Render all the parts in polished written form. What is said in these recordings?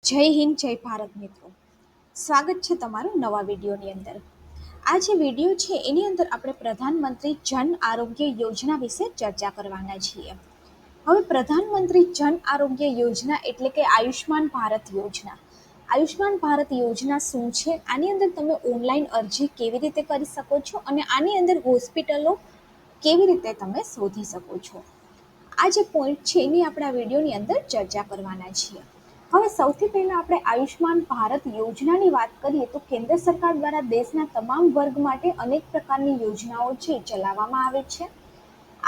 જય હિન્દ, જય ભારત મિત્રો. સ્વાગત છે તમારું નવા વિડીયોની અંદર. આ જે વિડીયો છે એની અંદર આપણે પ્રધાનમંત્રી જન આરોગ્ય યોજના વિશે ચર્ચા કરવાના છીએ. હવે પ્રધાનમંત્રી જન આરોગ્ય યોજના એટલે કે આયુષ્માન ભારત યોજના. આયુષ્માન ભારત યોજના શું છે? આની અંદર તમે ઓનલાઈન અરજી કેવી રીતે કરી શકો છો અને આની અંદર હોસ્પિટલો કેવી રીતે તમે શોધી શકો છો, આ જે પોઈન્ટ છે એની આપણે આ વિડીયોની અંદર ચર્ચા કરવાના છીએ. હવે સૌથી પહેલાં આપણે આયુષ્માન ભારત યોજનાની વાત કરીએ તો કેન્દ્ર સરકાર દ્વારા દેશના તમામ વર્ગ માટે અનેક પ્રકારની યોજનાઓ છે ચલાવવામાં આવે છે.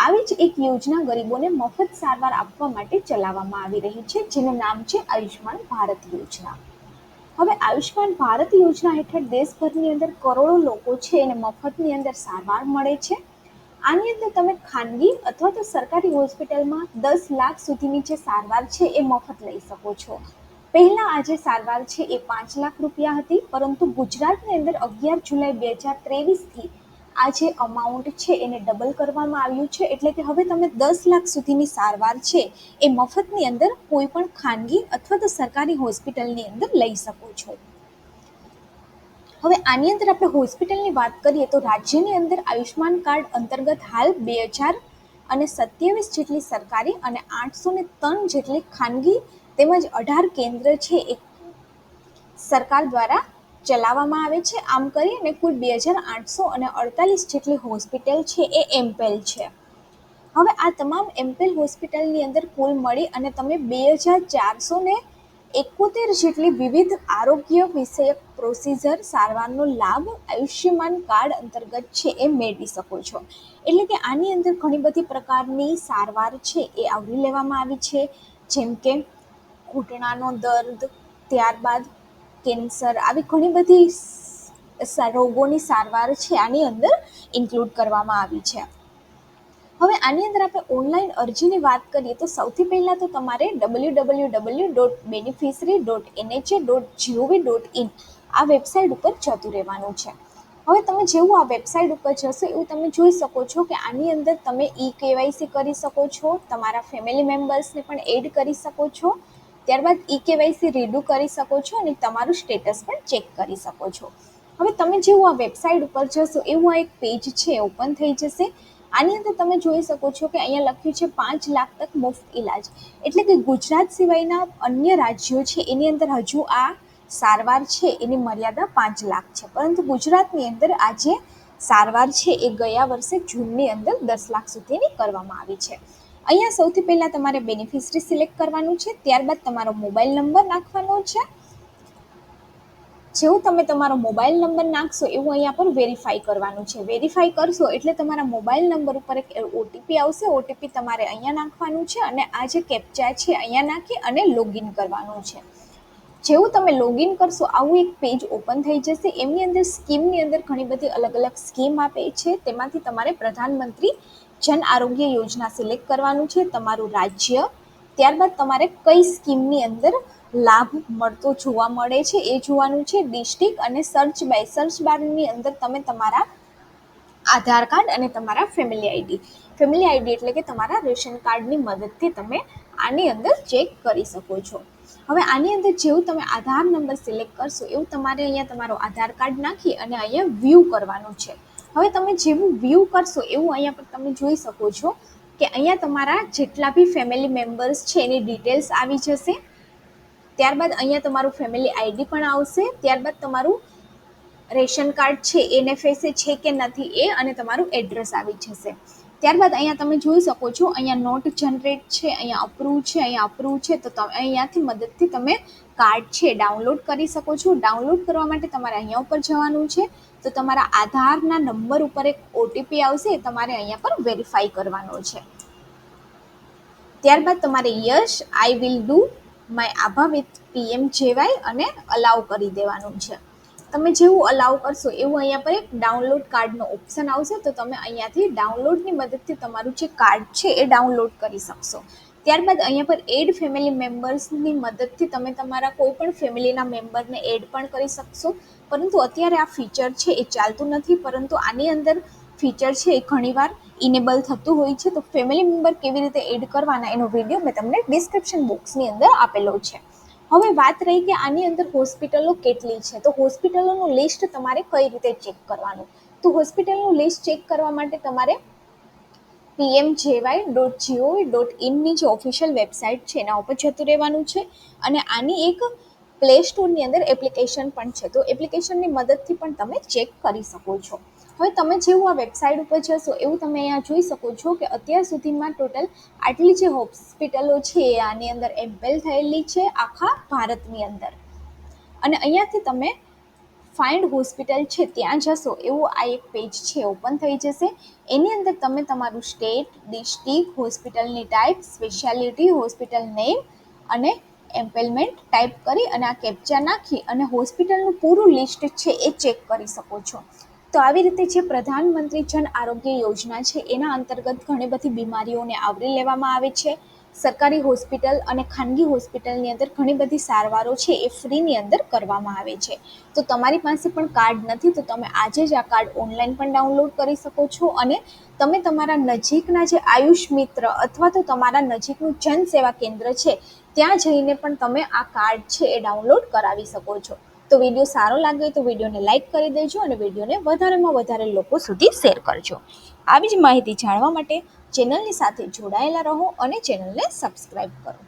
આવી જ એક યોજના ગરીબોને મફત સારવાર આપવા માટે ચલાવવામાં આવી રહી છે, જેનું નામ છે આયુષ્માન ભારત યોજના. હવે આયુષ્માન ભારત યોજના હેઠળ દેશભરની અંદર કરોડો લોકો છે એને મફતની અંદર સારવાર મળે છે. આની અંદર તમે ખાનગી અથવા તો સરકારી હોસ્પિટલમાં 10 લાખ સુધીની જે સારવાર છે એ મફત લઈ શકો છો. પહેલા આ જે સારવાર છે એ 5 લાખ રૂપિયા હતી, પરંતુ ગુજરાતની અંદર 11 જુલાઈ 2023થી આ જે અમાઉન્ટ છે એને ડબલ કરવામાં આવ્યું છે, એટલે કે હવે તમે 10 લાખ સુધીની સારવાર છે એ મફતની અંદર કોઈ પણ ખાનગી અથવા તો સરકારી હોસ્પિટલની અંદર લઈ શકો છો. હવે આની અંદર આપણે હોસ્પિટલની વાત કરીએ તો રાજ્યની અંદર આયુષ્માન કાર્ડ અંતર્ગત હાલ 2027 જેટલી સરકારી અને 803 જેટલી ખાનગી તેમજ 18 કેન્દ્ર છે એ સરકાર દ્વારા ચલાવવામાં આવે છે. આમ કરીને કુલ 2848 જેટલી હોસ્પિટલ છે એ એમ્પેલ છે. હવે આ તમામ એમ્પેલ હોસ્પિટલની અંદર કુલ મળી અને તમે 2471 જેટલી વિવિધ આરોગ્ય વિષયક પ્રોસીજર સારવારનો લાભ આયુષ્યમાન કાર્ડ અંતર્ગત છે એ મેળવી શકો છો. એટલે કે આની અંદર ઘણી બધી પ્રકારની સારવાર છે એ આવરી લેવામાં આવી છે, જેમ કે ઘૂંટણાનો દર્દ, ત્યારબાદ કેન્સર, આવી ઘણી બધી રોગોની સારવાર છે આની અંદર ઇન્ક્લુડ કરવામાં આવી છે. હવે આની અંદર આપણે ઓનલાઈન અરજીની વાત કરીએ તો સૌથી પહેલાં તો તમારે www.beneficiary.nha.gov.in આ વેબસાઇટ ઉપર જતું રહેવાનું છે. હવે તમે જેવું આ વેબસાઇટ ઉપર જશો એવું તમે જોઈ શકો છો કે આની અંદર તમે KYC કરી શકો છો, તમારા ફેમિલી મેમ્બર્સને પણ એડ કરી શકો છો, ત્યારબાદ KYC રીડુ કરી શકો છો અને તમારું સ્ટેટસ પણ ચેક કરી શકો છો. હવે તમે જેવું આ વેબસાઇટ ઉપર જશો એવું આ એક પેજ છે ઓપન થઈ જશે. આની અંદર તમે જોઈ શકો છો કે અહીંયા લખ્યું છે 5 લાખ તક મુફ્ત ઇલાજ, એટલે કે ગુજરાત સિવાયના અન્ય રાજ્યો છે એની અંદર હજુ આ સારવાર છે એની મર્યાદા 5 લાખ છે, પરંતુ ગુજરાતની અંદર આ જે સારવાર છે એ ગયા વર્ષે જૂનની અંદર 10 લાખ સુધીની કરવામાં આવી છે. અહીંયા સૌથી પહેલાં તમારે બેનિફિશરી સિલેક્ટ કરવાનું છે, ત્યારબાદ તમારો મોબાઈલ નંબર નાખવાનો છે. જેવું તમે તમારો મોબાઈલ નંબર નાખશો એવું અહીંયા પર વેરીફાઈ કરવાનું છે. વેરીફાઈ કરશો એટલે તમારા મોબાઈલ નંબર ઉપર એક OTP આવશે. OTP તમારે અહીંયા નાખવાનું છે અને આ જે કેપ્ચા છે અહીંયા નાખી અને લોગિન કરવાનું છે. જેવું તમે લોગિન કરશો આવું એક પેજ ઓપન થઈ જશે. એમની અંદર સ્કીમની અંદર ઘણી બધી અલગ અલગ સ્કીમ આપે છે, તેમાંથી તમારે પ્રધાનમંત્રી જન આરોગ્ય યોજના સિલેક્ટ કરવાનું છે, તમારું રાજ્ય, ત્યારબાદ તમારે કઈ સ્કીમની અંદર લાભ મળતો જોવા મળે છે એ જોવાનું છે, ડિસ્ટ્રિક્ટ અને સર્ચ બારની અંદર તમે તમારા આધાર કાર્ડ અને તમારા ફેમિલી આઈડી એટલે કે તમારા રેશન કાર્ડની મદદથી તમે આની અંદર ચેક કરી શકો છો. હવે આની અંદર જેવું તમે આધાર નંબર સિલેક્ટ કરશો એવું તમારે અહીંયા તમારો આધાર કાર્ડ નાખી અને અહીંયા વ્યૂ કરવાનું છે. હવે તમે જેવું વ્યૂ કરશો એવું અહીંયા પર તમે જોઈ શકો છો કે અહીંયા તમારા જેટલા બી ફેમિલી મેમ્બર્સ છે એની ડિટેલ્સ આવી જશે. ત્યારબાદ અહીંયા તમારું ફેમિલી આઈડી પણ આવશે, ત્યારબાદ તમારું રેશન કાર્ડ છે NFSA છે કે નથી એ અને તમારું એડ્રેસ આવી જશે. ત્યારબાદ અહીંયા તમે જોઈ શકો છો અહીંયા નોટ જનરેટ છે, અહીંયા અપ્રૂવ છે, તો તમે અહીંયાથી મદદથી તમે કાર્ડ છે ડાઉનલોડ કરી શકો છો. ડાઉનલોડ કરવા માટે તમારે અહીંયા ઉપર જવાનું છે, તો તમારા આધારના નંબર ઉપર એક OTP આવશે, એ તમારે અહીંયા પર વેરીફાઈ કરવાનો છે. ત્યારબાદ તમારે yes I will do my Abha with PMJY અને અલાઉ કરી દેવાનું છે. તમે જેવું અલાઉ કરશો એવું અહીંયા પર એક ડાઉનલોડ કાર્ડનો ઓપ્શન આવશે, તો તમે અહીંયાથી ડાઉનલોડની મદદથી તમારું જે કાર્ડ છે એ ડાઉનલોડ કરી શકશો. ત્યારબાદ અહીંયા પર એડ ફેમિલી મેમ્બર્સની મદદથી તમે તમારા કોઈ પણ ફેમિલીના મેમ્બરને એડ પણ કરી શકશો, પરંતુ અત્યારે આ ફીચર છે એ ચાલતું નથી, પરંતુ આની અંદર ફીચર છે એ ઘણીવાર ઇનેબલ થતું હોય છે. તો ફેમિલી મેમ્બર કેવી રીતે એડ કરવાના એનો વિડીયો મેં તમને ડિસ્ક્રિપ્શન બોક્સની અંદર આપેલો છે. હવે વાત રહી કે આની અંદર હોસ્પિટલો કેટલી છે, તો હોસ્પિટલોનું લિસ્ટ તમારે કઈ રીતે ચેક કરવાનું. તો હોસ્પિટલનું લિસ્ટ ચેક કરવા માટે તમારે pmjy.gov.in જે ઓફિશિયલ વેબસાઇટ છે એના ઉપર જતું રહેવાનું છે. અને આની એક પ્લે સ્ટોરની અંદર એપ્લિકેશન પણ છે, તો એપ્લિકેશનની મદદથી પણ તમે ચેક કરી શકો છો. હવે તમે જેવું આ વેબસાઇટ ઉપર જશો એવું તમે અહીંયા જોઈ શકો છો કે અત્યાર સુધીમાં ટોટલ આટલી જે હોસ્પિટલો છે એ આની અંદર એમ્પેલ થયેલી છે આખા ભારતની અંદર. અને અહીંયાથી તમે ફાઇન્ડ હોસ્પિટલ છે ત્યાં જશો એવું આ એક પેજ છે ઓપન થઈ જશે. એની અંદર તમે તમારું સ્ટેટ, ડિસ્ટ્રિક્ટ, હોસ્પિટલની ટાઈપ, સ્પેશિયાલિટી, હોસ્પિટલ નેમ અને એમ્પેલમેન્ટ ટાઈપ કરી અને આ કેપ્ચા નાખી અને હોસ્પિટલનું પૂરું લિસ્ટ છે એ ચેક કરી શકો છો. તો આવી રીતે જે પ્રધાનમંત્રી જન આરોગ્ય યોજના છે એના અંતર્ગત ઘણી બધી બીમારીઓને આવરી લેવામાં આવે છે. સરકારી હોસ્પિટલ અને ખાનગી હોસ્પિટલની અંદર ઘણી બધી સારવારો છે એ ફ્રીની અંદર કરવામાં આવે છે. તો તમારી પાસે પણ કાર્ડ નથી તો તમે આજે જ આ કાર્ડ ઓનલાઈન પણ ડાઉનલોડ કરી શકો છો અને તમે તમારા નજીકના જે આયુષ મિત્ર અથવા તો તમારા નજીકનું જન સેવા કેન્દ્ર છે ત્યાં જઈને પણ તમે આ કાર્ડ છે એ ડાઉનલોડ કરાવી શકો છો. તો વિડીયો સારો લાગે તો વિડીયોને લાઇક કરી દેજો અને વિડીયોને વધારેમાં વધારે લોકો સુધી શેર કરજો. આવી જ માહિતી જાણવા માટે ચેનલની સાથે જોડાયેલા રહો અને ચેનલને સબસ્ક્રાઈબ કરો.